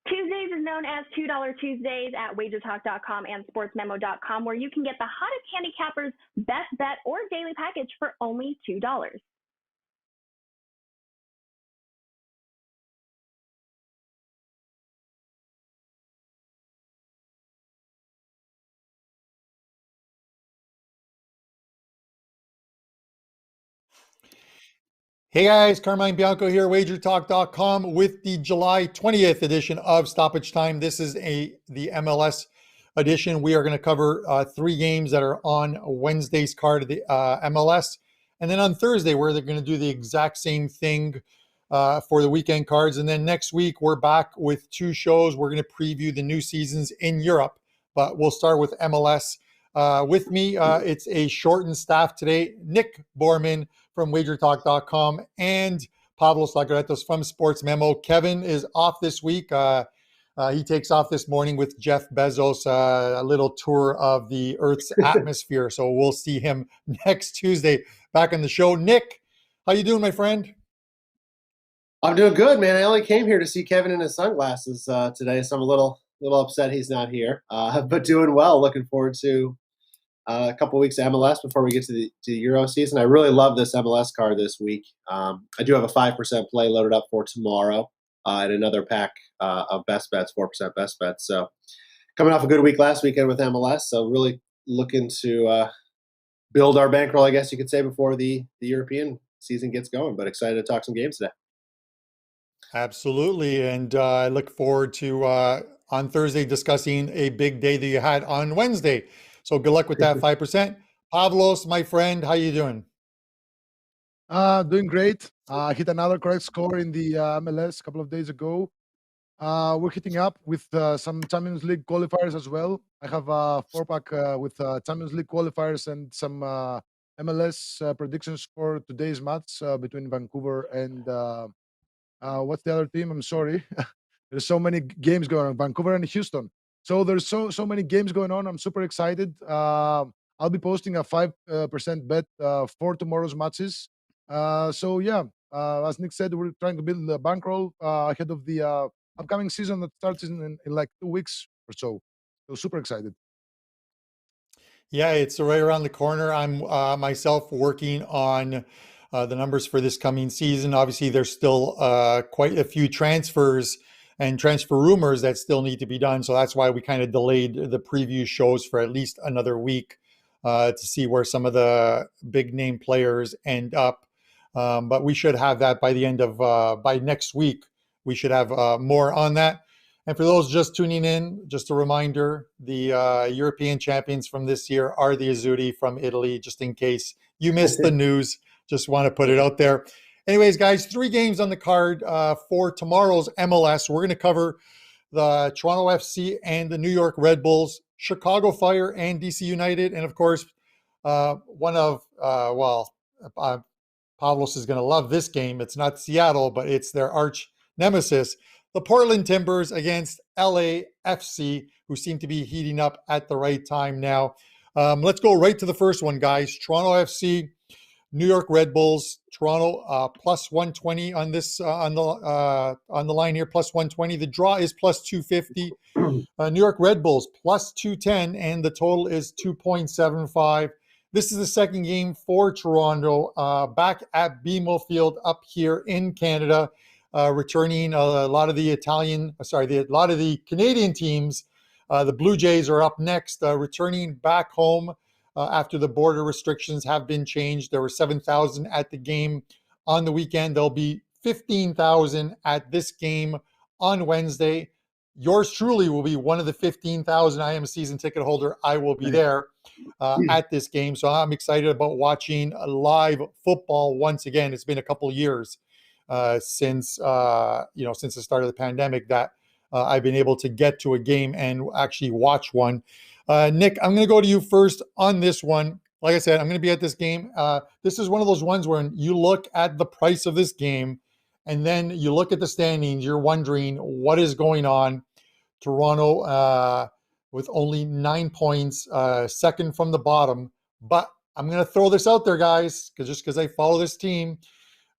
Tuesdays is known as $2 Tuesdays at WagerTalk.com and SportsMemo.com, where you can get the hottest handicappers' best bet or daily package for only $2. Hey guys, Carmine Bianco here, WagerTalk.com with the July 20th edition of Stoppage Time. This is the MLS edition. We are going to cover 3 games that are on Wednesday's card of the MLS. And then on Thursday, where they're going to do the exact same thing for the weekend cards. And then next week, we're back with 2 shows. We're going to preview the new seasons in Europe. But we'll start with MLS. With me, it's a shortened staff today. Nick Borrman from WagerTalk.com and Pavlos Laguretos from SportsMemo. Kevin is off this week. He takes off this morning with Jeff Bezos, a little tour of the Earth's atmosphere. So we'll see him next Tuesday back on the show. Nick, how you doing, my friend? I'm doing good, man. I only came here to see Kevin in his sunglasses today, so I'm a little upset he's not here, but doing well. Looking forward to a couple of weeks of MLS before we get to the Euro season. I really love this MLS card this week. I do have a 5% play loaded up for tomorrow and another pack of best bets, 4% best bets. So coming off a good week last weekend with MLS, so really looking to build our bankroll, I guess you could say, before the European season gets going. But excited to talk some games today. Absolutely. And I look forward to on Thursday discussing a big day that you had on Wednesday. So good luck with that 5%. Pavlos, my friend, how you doing? Doing great. Hit another correct score in the MLS a couple of days ago. We're hitting up with some Champions League qualifiers as well. I have a 4-pack with Champions League qualifiers and some MLS predictions for today's match between Vancouver and what's the other team? I'm sorry. There's so many games going on. Vancouver and Houston. So there's so many games going on. I'm super excited. I'll be posting a 5% bet for tomorrow's matches. So yeah, as Nick said, we're trying to build the bankroll ahead of the upcoming season that starts in like 2 weeks or so. So super excited. Yeah, it's right around the corner. I'm myself working on the numbers for this coming season. Obviously, there's still quite a few transfers and transfer rumors that still need to be done. So that's why we kind of delayed the preview shows for at least another week to see where some of the big name players end up. But we should have that by the end of, by next week, we should have more on that. And for those just tuning in, just a reminder, the European champions from this year are the Azzurri from Italy, just in case you missed the news. Just want to put it out there. Anyways, guys, 3 games on the card for tomorrow's MLS. We're going to cover the Toronto FC and the New York Red Bulls, Chicago Fire and DC United, and of course, one of, Pavlos is going to love this game. It's not Seattle, but it's their arch nemesis, the Portland Timbers against LAFC, who seem to be heating up at the right time now. Let's go right to the first one, guys. Toronto FC, New York Red Bulls. Toronto plus 120 on this on the line here, plus 120. The draw is plus 250. New York Red Bulls plus 210, and the total is 2.75. This is the second game for Toronto back at BMO Field up here in Canada, returning a lot of the Canadian teams. The Blue Jays are up next, returning back home. After the border restrictions have been changed. There were 7,000 at the game on the weekend. There'll be 15,000 at this game on Wednesday. Yours truly will be one of the 15,000. I am a season ticket holder. I will be there at this game. So I'm excited about watching live football once again. It's been a couple of years since the start of the pandemic that I've been able to get to a game and actually watch one. Nick, I'm going to go to you first on this one. Like I said, I'm going to be at this game. This is one of those ones where you look at the price of this game and then you look at the standings, you're wondering what is going on. Toronto with only 9 points, second from the bottom. But I'm going to throw this out there, guys, because I follow this team.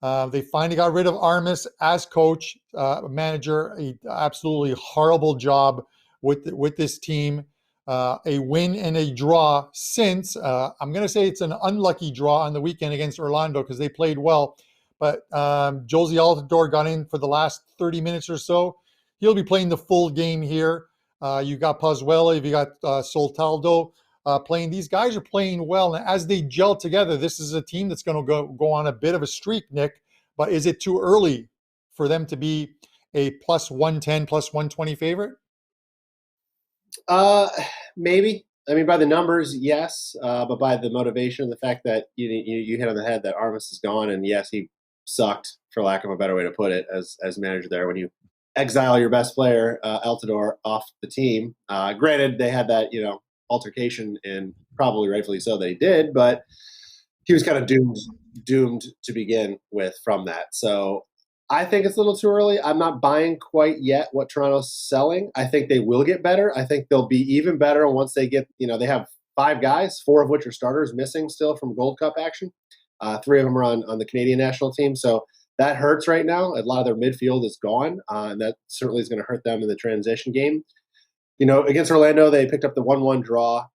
They finally got rid of Armas as coach, manager. A absolutely horrible job with this team. A win and a draw since I'm going to say it's an unlucky draw on the weekend against Orlando because they played well. But Josie Altidore got in for the last 30 minutes or so. He'll be playing the full game here. You got Pozuelo, you got Soltaldo playing. These guys are playing well, and as they gel together, this is a team that's going to go on a bit of a streak, Nick. But is it too early for them to be a plus 110, plus 120 favorite? Maybe. I mean, by the numbers, yes, but by the motivation, the fact that you hit on the head that Armas is gone, and yes, he sucked, for lack of a better way to put it, as manager there. When you exile your best player, Altidore, off the team, granted they had that altercation, and probably rightfully so that he did, but he was kind of doomed to begin with from that. So I think it's a little too early. I'm not buying quite yet what Toronto's selling. I think they will get better. I think they'll be even better once they get, they have 5 guys, 4 of which are starters missing still from Gold Cup action. 3 of them are on the Canadian national team. So that hurts right now. A lot of their midfield is gone, and that certainly is going to hurt them in the transition game. Against Orlando, they picked up the 1-1 draw.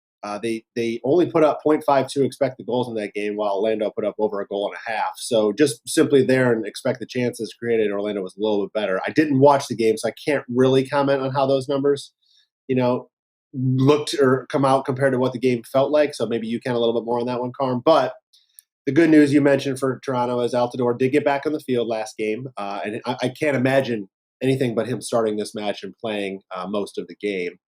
They only put up 0.52 expected goals in that game, while Orlando put up over a goal and a half. So just simply there and expected chances created, Orlando was a little bit better. I didn't watch the game, so I can't really comment on how those numbers, looked or come out compared to what the game felt like. So maybe you can a little bit more on that one, Carm. But the good news you mentioned for Toronto is Altidore did get back on the field last game, and I can't imagine anything but him starting this match and playing most of the game.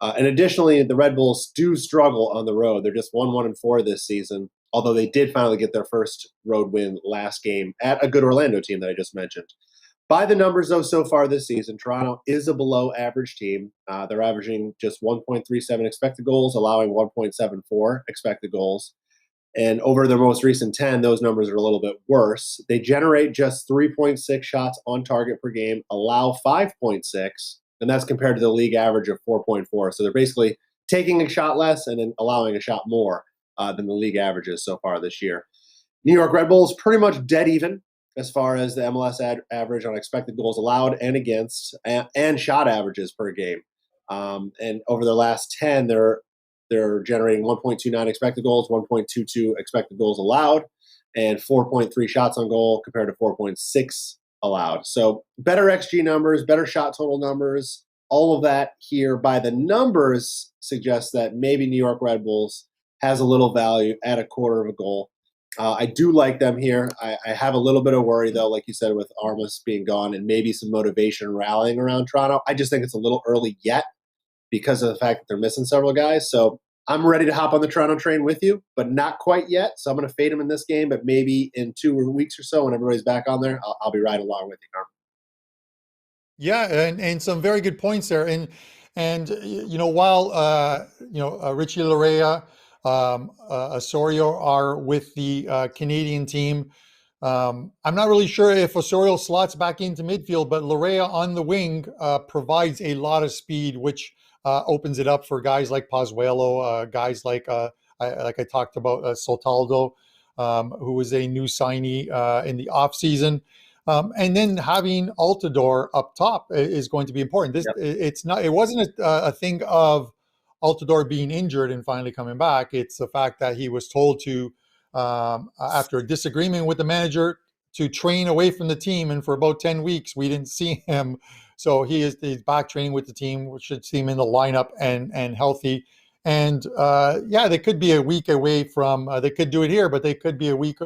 And additionally, the Red Bulls do struggle on the road. They're just 1-1-4 this season, although they did finally get their first road win last game at a good Orlando team that I just mentioned. By the numbers, though, so far this season, Toronto is a below-average team. They're averaging just 1.37 expected goals, allowing 1.74 expected goals. And over their most recent 10, those numbers are a little bit worse. They generate just 3.6 shots on target per game, allow 5.6, and that's compared to the league average of 4.4. So they're basically taking a shot less and then allowing a shot more than the league averages so far this year. New York Red Bulls pretty much dead even as far as the MLS average on expected goals allowed and against, and shot averages per game. And over their last 10, they're generating 1.29 expected goals, 1.22 expected goals allowed, and 4.3 shots on goal compared to 4.6 allowed. So better XG numbers, better shot total numbers, all of that here by the numbers suggests that maybe New York Red Bulls has a little value at a quarter of a goal. I do like them here. I have a little bit of worry, though, like you said, with Armas being gone and maybe some motivation rallying around Toronto. I just think it's a little early yet because of the fact that they're missing several guys. So I'm ready to hop on the Toronto train with you, but not quite yet. So I'm going to fade them in this game, but maybe in 2 weeks or so when everybody's back on there, I'll be right along with you, Carm. Yeah, and some very good points there. And while Richie Larea, Osorio are with the Canadian team, I'm not really sure if Osorio slots back into midfield, but Larea on the wing provides a lot of speed, which opens it up for guys like Pozuelo, guys like I talked about, Soltaldo, who was a new signee in the offseason. And then having Altidore up top is going to be important. It wasn't a thing of Altidore being injured and finally coming back. It's the fact that he was told to, after a disagreement with the manager, to train away from the team. And for about 10 weeks, we didn't see him. So he's back training with the team. We should see him in the lineup and healthy. And they could be a week away from, they could do it here, but they could be a week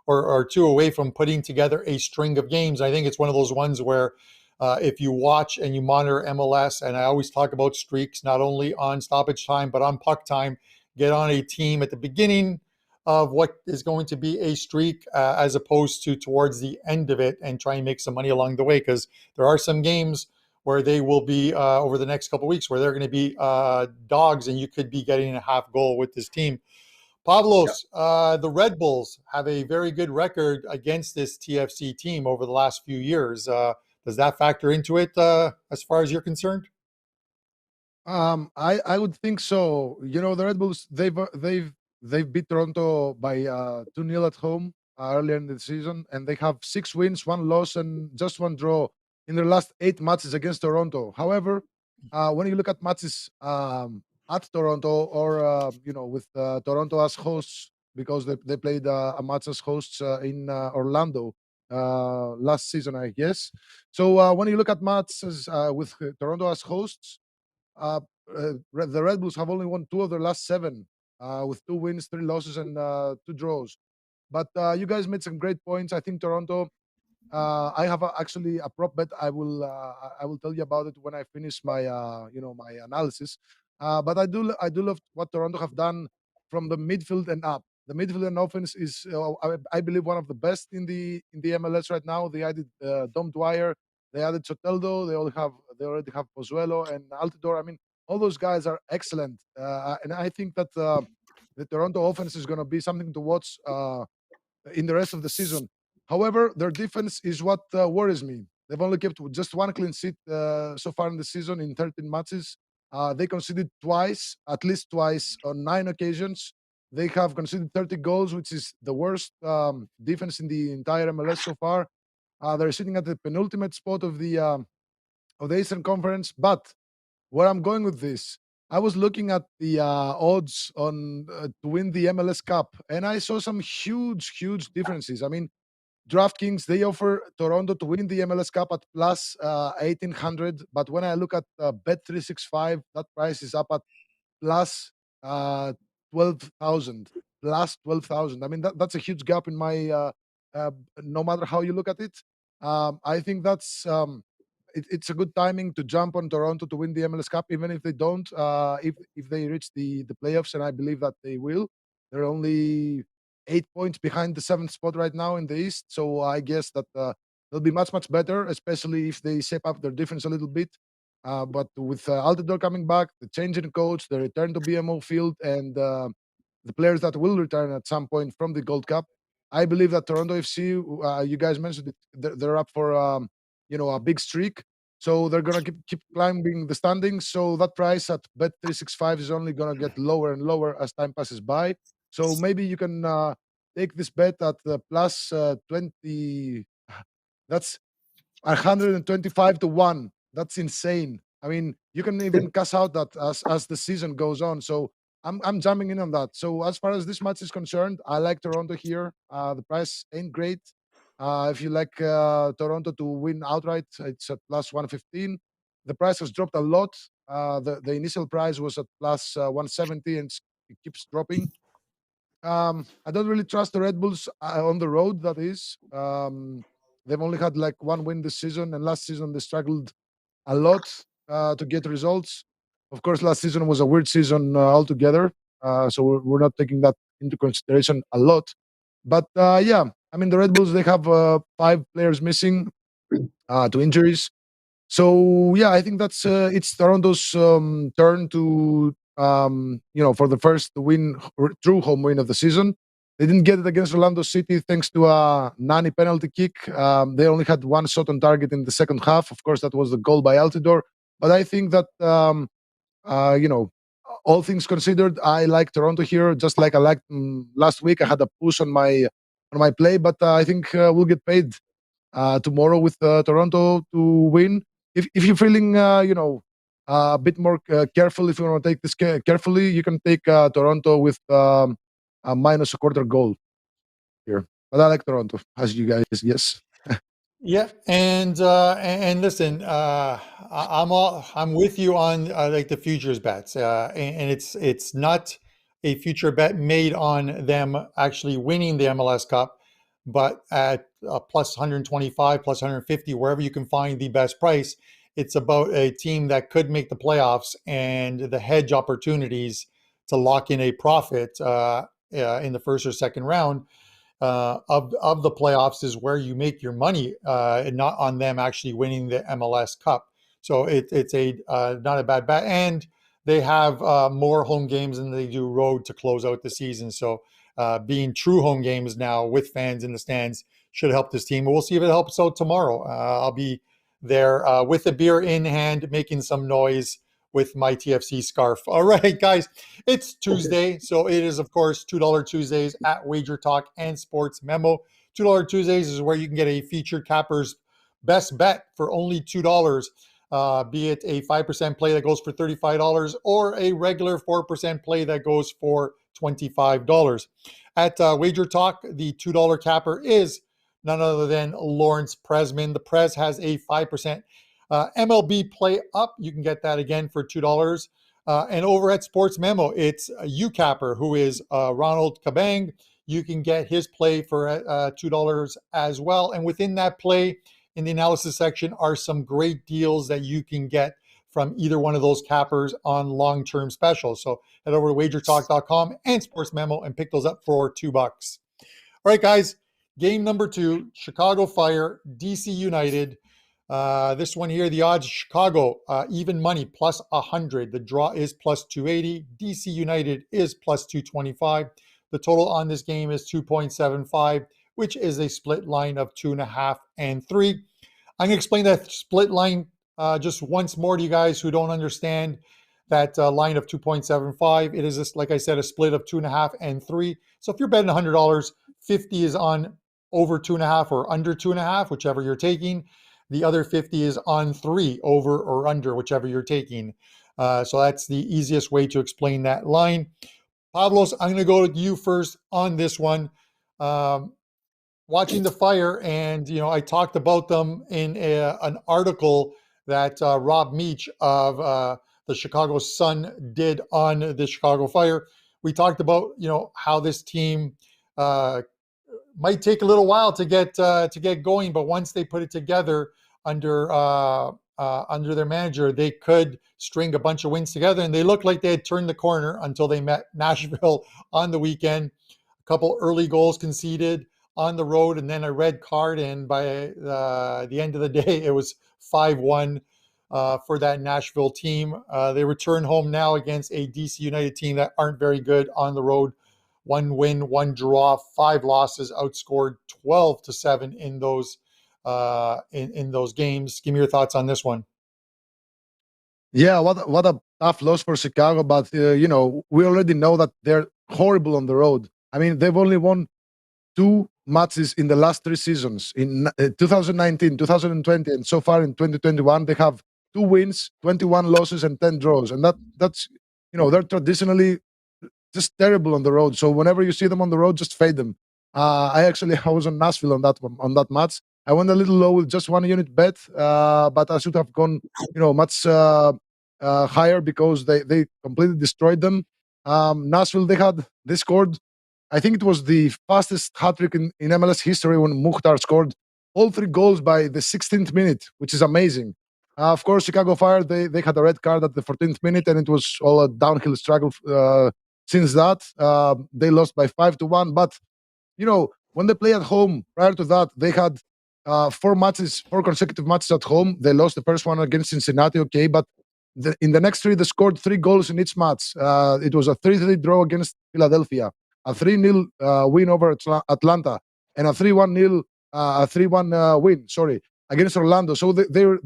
or 2 away from putting together a string of games. I think it's one of those ones where if you watch and you monitor MLS, and I always talk about streaks, not only on stoppage time, but on puck time, get on a team at the beginning of what is going to be a streak as opposed to towards the end of it, and try and make some money along the way, because there are some games where they will be over the next couple of weeks where they're going to be dogs, and you could be getting a half goal with this team. Pavlos, the Red Bulls have a very good record against this TFC team over the last few years. Does that factor into it as far as you're concerned? I would think so. The Red Bulls, they've beat Toronto by 2-0 at home. earlier in the season, and they have 6 wins, 1 loss, and just 1 draw in their last 8 matches against Toronto. However, when you look at matches at Toronto or with Toronto as hosts, because they played a match as hosts in Orlando last season, I guess. So when you look at matches with Toronto as hosts, uh, the Red Bulls have only won 2 of their last 7, with 2 wins, 3 losses, and 2 draws. But you guys made some great points. I think Toronto. I have actually a prop bet. I will tell you about it when I finish my my analysis. But I do love what Toronto have done from the midfield and up. The midfield and offense is I believe one of the best in the MLS right now. They added Dom Dwyer, they added Soteldo, they already have Pozuelo and Altidore. I mean, all those guys are excellent, and I think that the Toronto offense is going to be something to watch in the rest of the season. However, their defense is what worries me. They've only kept just 1 clean sheet so far in the season in 13 matches. They conceded twice, at least twice, on 9 occasions. They have conceded 30 goals, which is the worst defense in the entire MLS so far. They're sitting at the penultimate spot of the Eastern Conference. But where I'm going with this, I was looking at the odds on to win the MLS Cup, and I saw some huge differences. I mean, DraftKings, they offer Toronto to win the MLS Cup at plus 1800, but when I look at Bet365, that price is up at plus uh, 12,000. Plus 12,000. I mean, that's a huge gap in my. No matter how you look at it, I think it's a good timing to jump on Toronto to win the MLS Cup, even if they don't. If they reach the playoffs, and I believe that they will, they're only 8 points behind the 7th spot right now in the East. So I guess that they'll be much better, especially if they shape up their defense a little bit. But with Altidore coming back, the change in coach, the return to BMO Field, and the players that will return at some point from the Gold Cup, I believe that Toronto FC, you guys mentioned it, they're up for a big streak. So they're gonna keep climbing the standings. So that price at Bet365 is only gonna get lower and lower as time passes by. So maybe you can take this bet at the plus 20. That's 125 to 1. That's insane. I mean, you can even cash out that as the season goes on. So I'm jumping in on that. So as far as this match is concerned, I like Toronto here. The price ain't great. If you like Toronto to win outright, it's at plus 115. The price has dropped a lot. The initial price was at plus 170, and it keeps dropping. I don't really trust the Red Bulls on the road. That is, they've only had like 1 win this season, and last season they struggled a lot to get results. Of course, last season was a weird season altogether, so we're not taking that into consideration a lot. But yeah, I mean the Red Bulls, they have 5 players missing to injuries. So yeah, I think that's it's Toronto's turn to for the first win, true home win of the season. They didn't get it against Orlando City thanks to a Nani penalty kick. They only had 1 shot on target in the second half. Of course, that was the goal by Altidore. But I think that uh, you know, all things considered, I like Toronto here, just like I liked last week. I had a push on my play, but I think we'll get paid tomorrow with Toronto to win. If you're feeling, a bit more careful, if you want to take this carefully, you can take Toronto with a minus a quarter goal here. But I like Toronto, as you guys, yes. Yeah, and listen, I'm with you on like the futures bets, and it's not a future bet made on them actually winning the MLS Cup, but at plus 125, plus 150, wherever you can find the best price. It's about a team that could make the playoffs and the hedge opportunities to lock in a profit in the first or second round of the playoffs is where you make your money, and not on them actually winning the MLS Cup. So it's a not a bad bet, and they have more home games than they do road to close out the season. So being true home games now with fans in the stands should help this team. We'll see if it helps out tomorrow. I'll be there with a beer in hand, making some noise with my TFC scarf. All right, guys, it's Tuesday, so it is, of course, $2 Tuesdays at WagerTalk and Sportsmemo. $2 Tuesdays is where you can get a featured capper's best bet for only $2. Be it a 5% play that goes for $35 or a regular 4% play that goes for $25. At WagerTalk, the $2 capper is none other than Lawrence Presman. The Prez has a 5% MLB play up. You can get that again for $2. And over at Sports Memo, it's UCapper, who is Ronald Kabang. You can get his play for $2 as well. And within that play, in the analysis section, are some great deals that you can get from either one of those cappers on long-term specials. So head over to wagertalk.com and Sports Memo and pick those up for $2. All right, guys, game number 2, Chicago Fire, DC United. This one here, the odds, Chicago, even money, plus 100. The draw is plus 280. DC United is plus 225. The total on this game is 2.75, which is a split line of 2.5 and 3. I'm going to explain that split line just once more to you guys who don't understand that line of 2.75. It is, just, like I said, a split of 2.5 and 3. So if you're betting $100, 50 is on over 2.5 or under 2.5, whichever you're taking. The other 50 is on 3, over or under, whichever you're taking. So that's the easiest way to explain that line. Pavlos, I'm going to go to you first on this one. Watching the Fire, and I talked about them in an article that Rob Meach of the Chicago Sun did on the Chicago Fire. We talked about how this team might take a little while to get going, but once they put it together under their manager, they could string a bunch of wins together, and they looked like they had turned the corner until they met Nashville on the weekend. A couple early goals conceded on the road, and then a red card, and by the end of the day, it was 5-1 for that Nashville team. They return home now against a DC United team that aren't very good on the road. 1 win, 1 draw, 5 losses, outscored 12-7 in those in those games. Give me your thoughts on this one. Yeah, what a tough loss for Chicago, but we already know that they're horrible on the road. I mean, they've only won 2 matches in the last 3 seasons. In 2019, 2020, and so far in 2021, they have 2 wins, 21 losses, and 10 draws. And that's they're traditionally just terrible on the road. So whenever you see them on the road, just fade them. I was on Nashville on that match. I went a little low with just 1 unit bet, but I should have gone much higher because they completely destroyed them. Nashville, they scored. I think it was the fastest hat-trick in MLS history when Mukhtar scored all 3 goals by the 16th minute, which is amazing. Of course, Chicago Fire, they had a red card at the 14th minute, and it was all a downhill struggle since that. They lost by 5-1. But, when they play at home, prior to that, they had 4 consecutive matches at home. They lost the first one against Cincinnati, okay, but in the next 3, they scored 3 goals in each match. It was a 3-3 draw against Philadelphia, a 3-0 win over Atlanta, and a 3-1 win, against Orlando. So their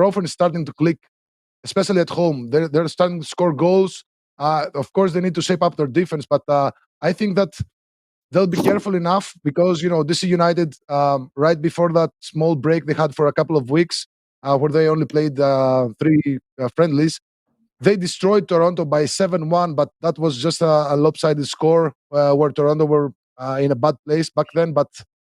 offense is starting to click, especially at home. They're starting to score goals. Of course, they need to shape up their defense, but I think that they'll be careful enough because, DC United, right before that small break they had for a couple of weeks, where they only played 3 friendlies, they destroyed Toronto by 7-1, but that was just a lopsided score where Toronto were in a bad place back then. But,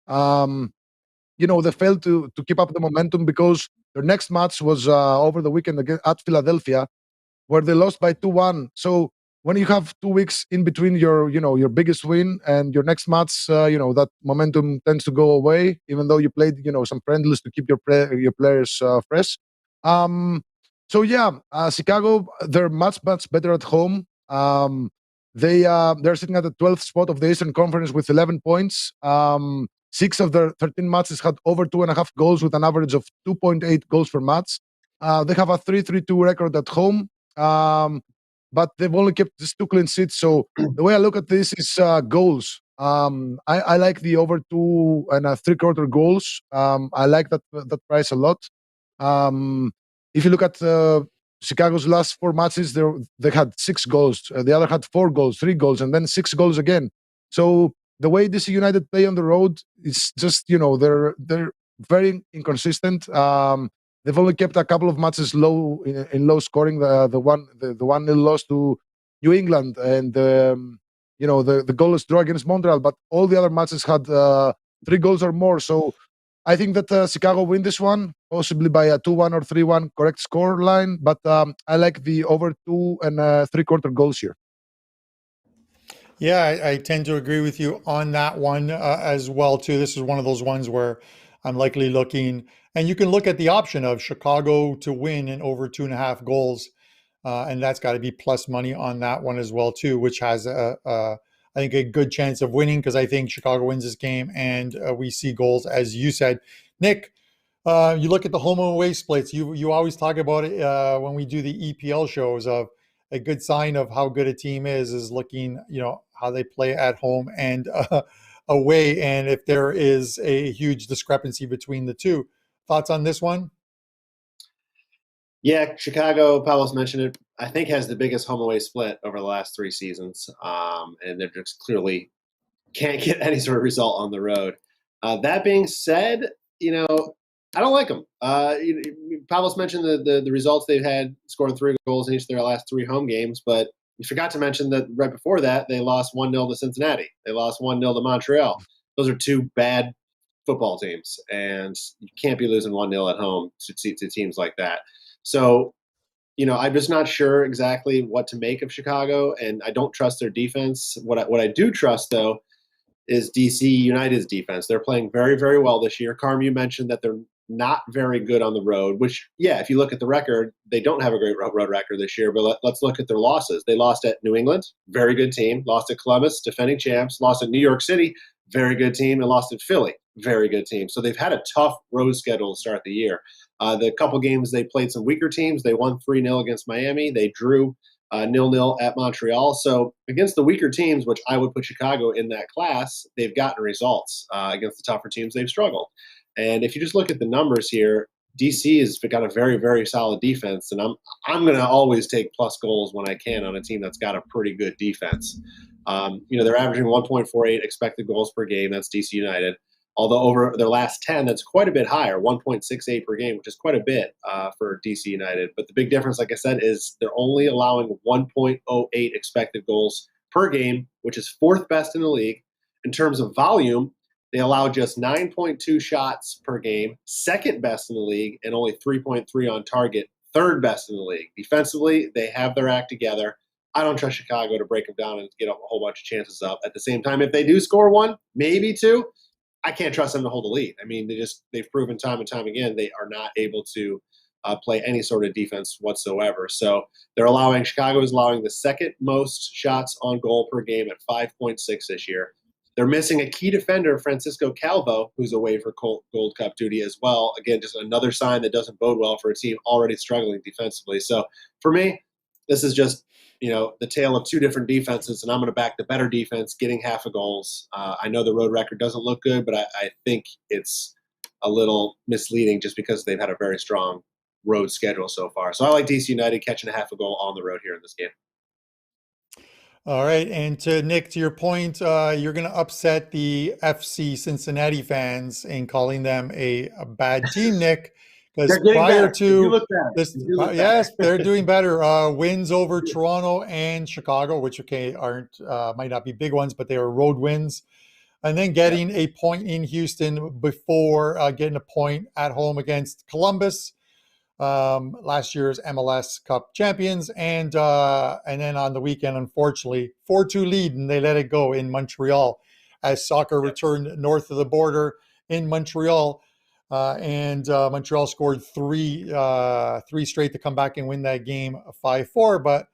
they failed to keep up the momentum because their next match was over the weekend at Philadelphia, where they lost by 2-1. So when you have 2 weeks in between your biggest win and your next match, that momentum tends to go away, even though you played, some friendlies to keep your players fresh. So yeah, Chicago, they're much better at home. They're sitting at the 12th spot of the Eastern Conference with 11 points. 6 of their 13 matches had over 2.5 goals with an average of 2.8 goals per match. They have a 3-3-2 record at home, but they've only kept just 2 clean sheets. So the way I look at this is goals. I like the over 2.75 goals. I like that price a lot. If you look at Chicago's last 4 matches, they had 6 goals. The other had 4 goals, 3 goals, and then 6 goals again. So the way DC United play on the road is just, they're very inconsistent. They've only kept a couple of matches low in low scoring. The 1-0 loss to New England, and the goalless draw against Montreal. But all the other matches had 3 goals or more. So I think that Chicago win this one, possibly by a 2-1 or 3-1 correct score line. But I like the over 2 and 3/4 goals here. Yeah, I tend to agree with you on that one as well, too. This is one of those ones where I'm likely looking, and you can look at the option of Chicago to win and over 2.5 goals. And that's got to be plus money on that one as well, too, which has, I think, a good chance of winning because I think Chicago wins this game and we see goals, as you said. Nick, you look at the home and away splits. You always talk about it when we do the EPL shows of a good sign of how good a team is looking, how they play at home and away, and if there is a huge discrepancy between the two. Thoughts on this one? Yeah, Chicago, Pavlos mentioned it, I think has the biggest home away split over the last 3 seasons. And they're just clearly can't get any sort of result on the road. That being said, I don't like them. Pavlos mentioned the results they've had, scoring 3 goals in each of their last 3 home games, but you forgot to mention that right before that, they lost 1-0 to Cincinnati. They lost 1-0 to Montreal. Those are 2 bad football teams, and you can't be losing 1-0 at home to teams like that. So, I'm just not sure exactly what to make of Chicago, and I don't trust their defense. What I do trust, though, is DC United's defense. They're playing very, very well this year. Carm, you mentioned that they're not very good on the road, which, yeah, if you look at the record, they don't have a great road record this year, but let's look at their losses. They lost at New England, very good team. Lost at Columbus, defending champs. Lost at New York City, very good team. And lost at Philly, very good team. So they've had a tough road schedule to start the year. The couple games they played some weaker teams. They won 3-0 against Miami. They drew 0-0 at Montreal. So against the weaker teams, which I would put Chicago in that class, they've gotten results. Against the tougher teams, they've struggled. And if you just look at the numbers here, DC has got a very, very solid defense, and I'm going to always take plus goals when I can on a team that's got a pretty good defense. They're averaging 1.48 expected goals per game. That's DC United. Although over their last 10, that's quite a bit higher, 1.68 per game, which is quite a bit for DC United. But the big difference, like I said, is they're only allowing 1.08 expected goals per game, which is 4th best in the league. In terms of volume, they allow just 9.2 shots per game, 2nd best in the league, and only 3.3 on target, 3rd best in the league. Defensively, they have their act together. I don't trust Chicago to break them down and get a whole bunch of chances up. At the same time, if they do score 1, maybe 2, I can't trust them to hold the lead. I mean, they've proven time and time again they are not able to play any sort of defense whatsoever. So Chicago is allowing the 2nd most shots on goal per game at 5.6 this year. They're missing a key defender, Francisco Calvo, who's away for Gold Cup duty as well. Again, just another sign that doesn't bode well for a team already struggling defensively. So for me, this is just the tale of 2 different defenses, and I'm going to back the better defense, getting half a goals. I know the road record doesn't look good, but I think it's a little misleading just because they've had a very strong road schedule so far. So I like DC United catching a half a goal on the road here in this game. All right. And to Nick, to your point, you're going to upset the FC Cincinnati fans in calling them a bad team, Nick, because prior to this, yes, they're doing better. Wins over Toronto and Chicago, which aren't might not be big ones, but they are road wins. And then getting a point in Houston before getting a point at home against Columbus, last year's MLS Cup champions, and then on the weekend, unfortunately, 4-2 lead, and they let it go in Montreal as soccer returned north of the border in Montreal, and Montreal scored three straight to come back and win that game 5-4. But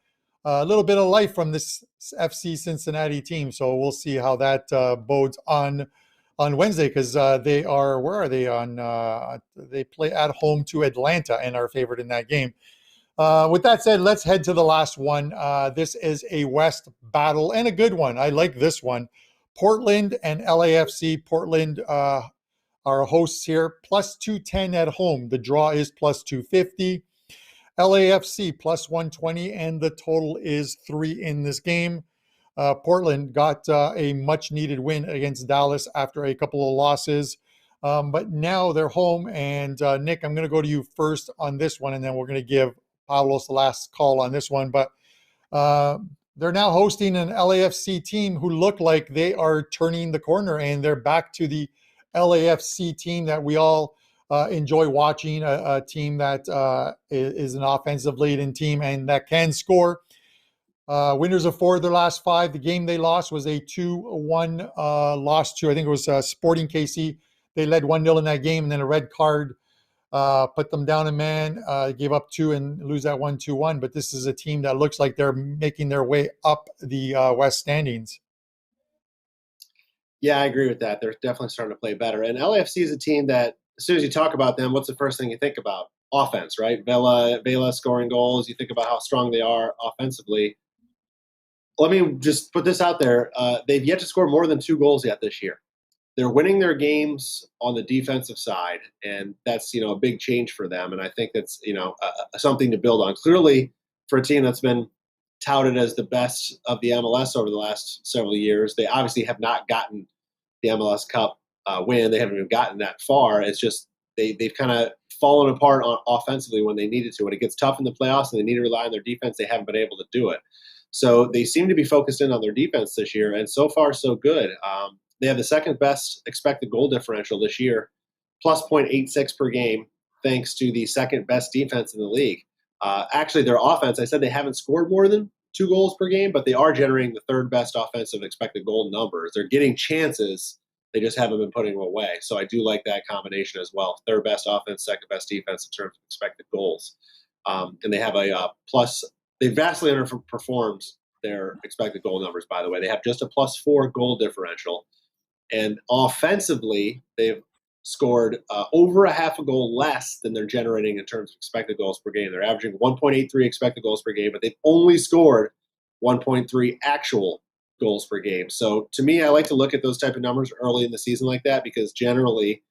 a little bit of life from this FC Cincinnati team, so we'll see how that bodes on Wednesday, because they are, where are they on? They play at home to Atlanta and are favored in that game. With that said, let's head to the last one. This is a West battle and a good one. I like this one. Portland and LAFC. Portland are hosts here, plus 210 at home. The draw is plus 250. LAFC plus 120, and the total is 3 in this game. Portland got a much-needed win against Dallas after a couple of losses. But now they're home. And Nick, I'm going to go to you first on this one, and then we're going to give Pavlos the last call on this one. But they're now hosting an LAFC team who look like they are turning the corner, and they're back to the LAFC team that we all enjoy watching, a team that is an offensive laden team and that can score. Winners of 4 of their last 5. The game they lost was a 2-1 loss to, I think it was Sporting KC. They led 1-0 in that game, and then a red card put them down a man, gave up 2 and lose that 1-2-1. But this is a team that looks like they're making their way up the West standings. Yeah, I agree with that. They're definitely starting to play better. And LAFC is a team that, as soon as you talk about them, what's the first thing you think about? Offense, right? Vela scoring goals. You think about how strong they are offensively. Let me just put this out there. They've yet to score more than 2 goals yet this year. They're winning their games on the defensive side, and that's, a big change for them. And I think that's, something to build on. Clearly, for a team that's been touted as the best of the MLS over the last several years, they obviously have not gotten the MLS Cup win. They haven't even gotten that far. It's just they've kind of fallen apart offensively when they needed to. When it gets tough in the playoffs and they need to rely on their defense, they haven't been able to do it. So they seem to be focused in on their defense this year, and so far so good. They have the second best expected goal differential this year, plus 0.86 per game, thanks to the second best defense in the league. Actually, their offense, I said they haven't scored more than 2 goals per game, but they are generating the third best offensive expected goal numbers. They're getting chances. They just haven't been putting them away. So I do like that combination as well. Third best offense, second best defense in terms of expected goals. And they have a plus. They vastly underperformed their expected goal numbers, by the way. They have just a +4 goal differential. And offensively, they've scored over a half a goal less than they're generating in terms of expected goals per game. They're averaging 1.83 expected goals per game, but they've only scored 1.3 actual goals per game. So to me, I like to look at those type of numbers early in the season like that, because generally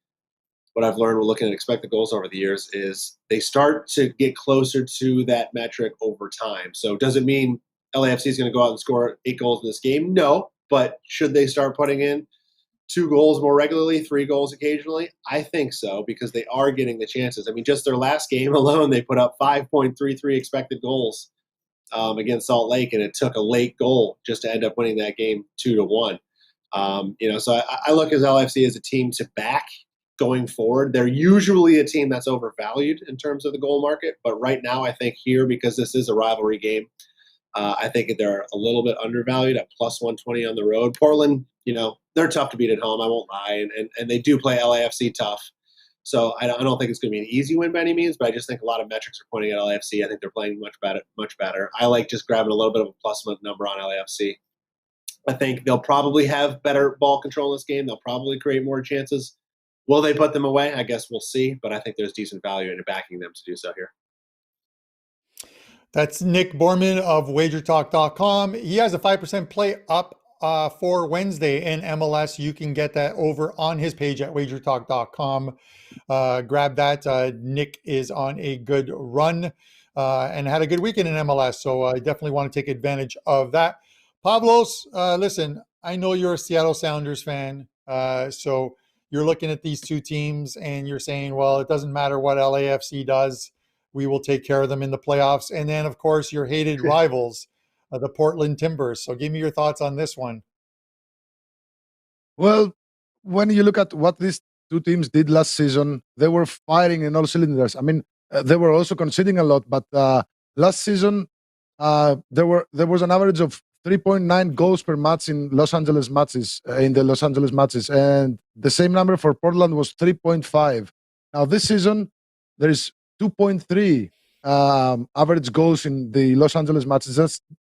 what I've learned when looking at expected goals over the years is they start to get closer to that metric over time. So does it mean LAFC is going to go out and score 8 goals in this game? No, but should they start putting in 2 goals more regularly, 3 goals occasionally? I think so, because they are getting the chances. I mean, just their last game alone, they put up 5.33 expected goals against Salt Lake, and it took a late goal just to end up winning that game 2-1. So I look at LAFC as a team to back going forward. They're usually a team that's overvalued in terms of the goal market, but right now I think here, because this is a rivalry game, I think they're a little bit undervalued at plus 120 on the road. Portland, they're tough to beat at home, I won't lie, and they do play LAFC tough. So I don't think it's going to be an easy win by any means, but I just think a lot of metrics are pointing at LAFC. I think they're playing much better. I like just grabbing a little bit of a plus number on LAFC. I think they'll probably have better ball control in this game. They'll probably create more chances. Will they put them away? I guess we'll see, but I think there's decent value in backing them to do so here. That's Nick Borrman of WagerTalk.com. He has a 5% play up for Wednesday in MLS. You can get that over on his page at WagerTalk.com. Grab that. Nick is on a good run and had a good weekend in MLS, so I definitely want to take advantage of that. Pavlos, listen, I know you're a Seattle Sounders fan, so you're looking at these 2 teams and you're saying, well, it doesn't matter what LAFC does. We will take care of them in the playoffs. And then, of course, your hated rivals, the Portland Timbers. So give me your thoughts on this one. Well, when you look at what these 2 teams did last season, they were firing in all cylinders. I mean, they were also conceding a lot, but last season there was an average of 3.9 goals per match in the Los Angeles matches, and the same number for Portland was 3.5. Now this season there is 2.3 average goals in the Los Angeles matches.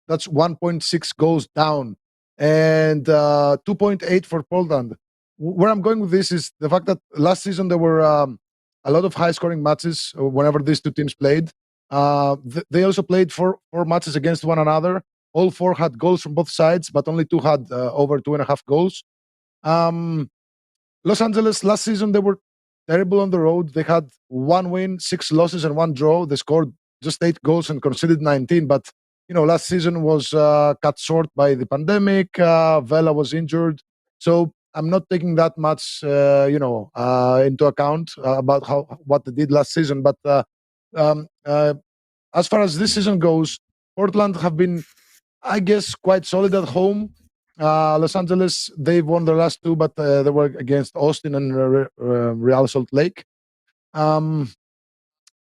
That's 1.6 goals down, and 2.8 for Portland. Where I'm going with this is the fact that last season there were a lot of high-scoring matches whenever these 2 teams played. They also played 4 matches against one another. All 4 had goals from both sides, but only 2 had over 2.5 goals. Los Angeles last season, they were terrible on the road. They had 1 win, 6 losses, and 1 draw. They scored just 8 goals and conceded 19. But last season was cut short by the pandemic. Vela was injured, so I'm not taking that much, into account about what they did last season. But as far as this season goes, Portland have been, I guess, quite solid at home. Los Angeles, they've won their last 2, but they were against Austin and Real Salt Lake. I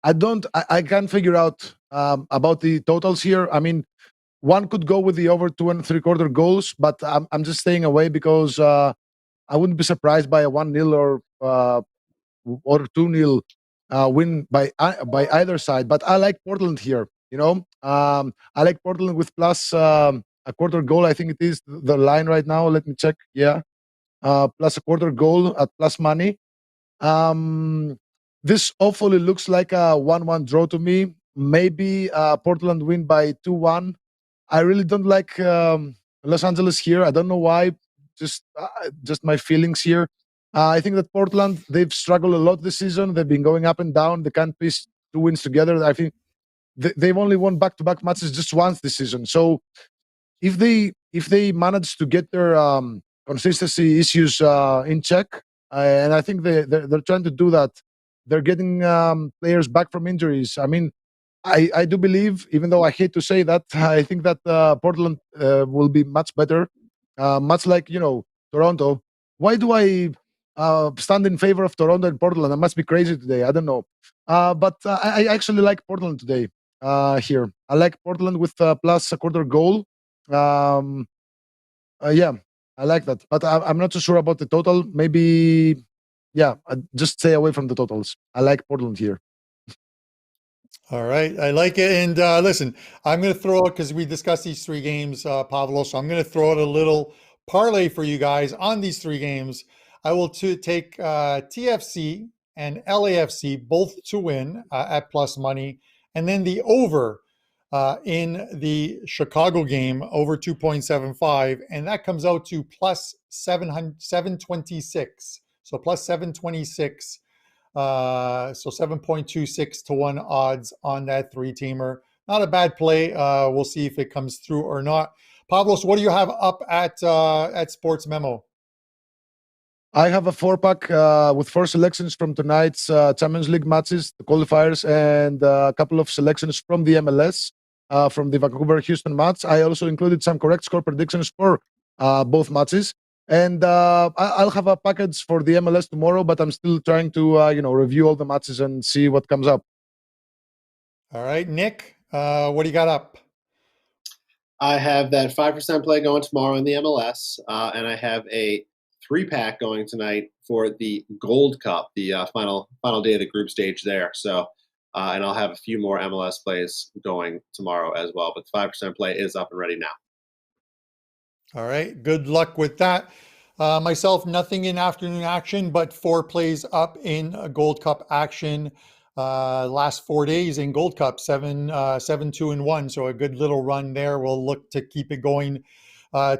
can't figure out about the totals here. I mean, one could go with the over 2.75 goals, but I'm just staying away because I wouldn't be surprised by a 1-0 or 2-0 win by either side. But I like Portland here. I like Portland with plus a quarter goal. I think it is the line right now. Let me check. Yeah, plus a quarter goal at plus money. This hopefully looks like a 1-1 draw to me. Maybe Portland win by 2-1. I really don't like Los Angeles here. I don't know why. Just my feelings here. I think that Portland, they've struggled a lot this season. They've been going up and down. They can't piece 2 wins together. I think they've only won back-to-back matches just once this season. So if they manage to get their consistency issues in check, and I think they're trying to do that, they're getting players back from injuries. I mean, I do believe, even though I hate to say that, I think that Portland will be much better, much like Toronto. Why do I stand in favor of Toronto and Portland? I must be crazy today. I don't know, but I actually like Portland today. Here, I like Portland with plus a quarter goal. Yeah, I like that, but I'm not so sure about the total. Maybe, yeah, just stay away from the totals. I like Portland here. All right, I like it. And listen, I'm going to throw it because we discussed these 3 games, Pavlos. So I'm going to throw out a little parlay for you guys on these 3 games. I will take TFC and LAFC both to win at plus money, and then the over in the Chicago game, over 2.75, and that comes out to plus 726. So plus 726. So 7.26 to 1 odds on that 3-teamer. Not a bad play. We'll see if it comes through or not. Pavlos, what do you have up at SportsMemo? I have a 4-pack with 4 selections from tonight's Champions League matches, the qualifiers, and a couple of selections from the MLS, from the Vancouver-Houston match. I also included some correct score predictions for both matches. And I'll have a package for the MLS tomorrow, but I'm still trying to, review all the matches and see what comes up. All right, Nick, what do you got up? I have that 5% play going tomorrow in the MLS, and I have a 3-pack going tonight for the Gold Cup, the final day of the group stage there. So, and I'll have a few more MLS plays going tomorrow as well. But the 5% play is up and ready now. All right, good luck with that. Myself, nothing in afternoon action, but 4 plays up in Gold Cup action. Last 4 days in Gold Cup, 7-2-1. So a good little run there. We'll look to keep it going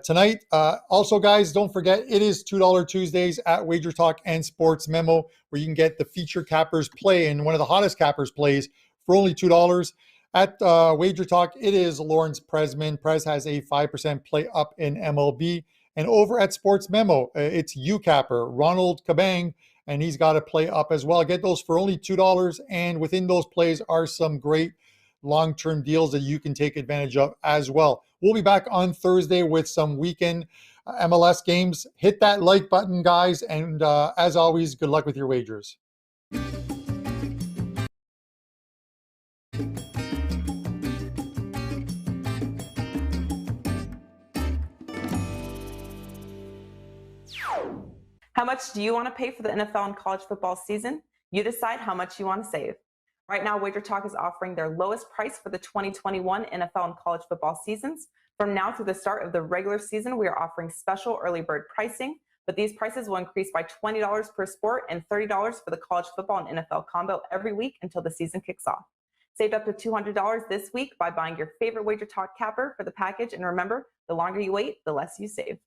tonight. Also, guys, don't forget, it is $2 Tuesdays at WagerTalk and SportsMemo, where you can get the feature cappers play and one of the hottest cappers plays for only $2. At WagerTalk, it is Lawrence Presman. Prez has a 5% play up in MLB. And over at SportsMemo, it's UCapper, Ronald Kabang, and he's got a play up as well. Get those for only $2. And within those plays are some great long-term deals that you can take advantage of as well. We'll be back on Thursday with some weekend MLS games. Hit that like button, guys. And as always, good luck with your wagers. How much do you want to pay for the NFL and college football season? You decide how much you want to save. Right now, WagerTalk is offering their lowest price for the 2021 NFL and college football seasons. From now through the start of the regular season, we are offering special early bird pricing, but these prices will increase by $20 per sport and $30 for the college football and NFL combo every week until the season kicks off. Save up to $200 this week by buying your favorite WagerTalk capper for the package, and remember, the longer you wait, the less you save.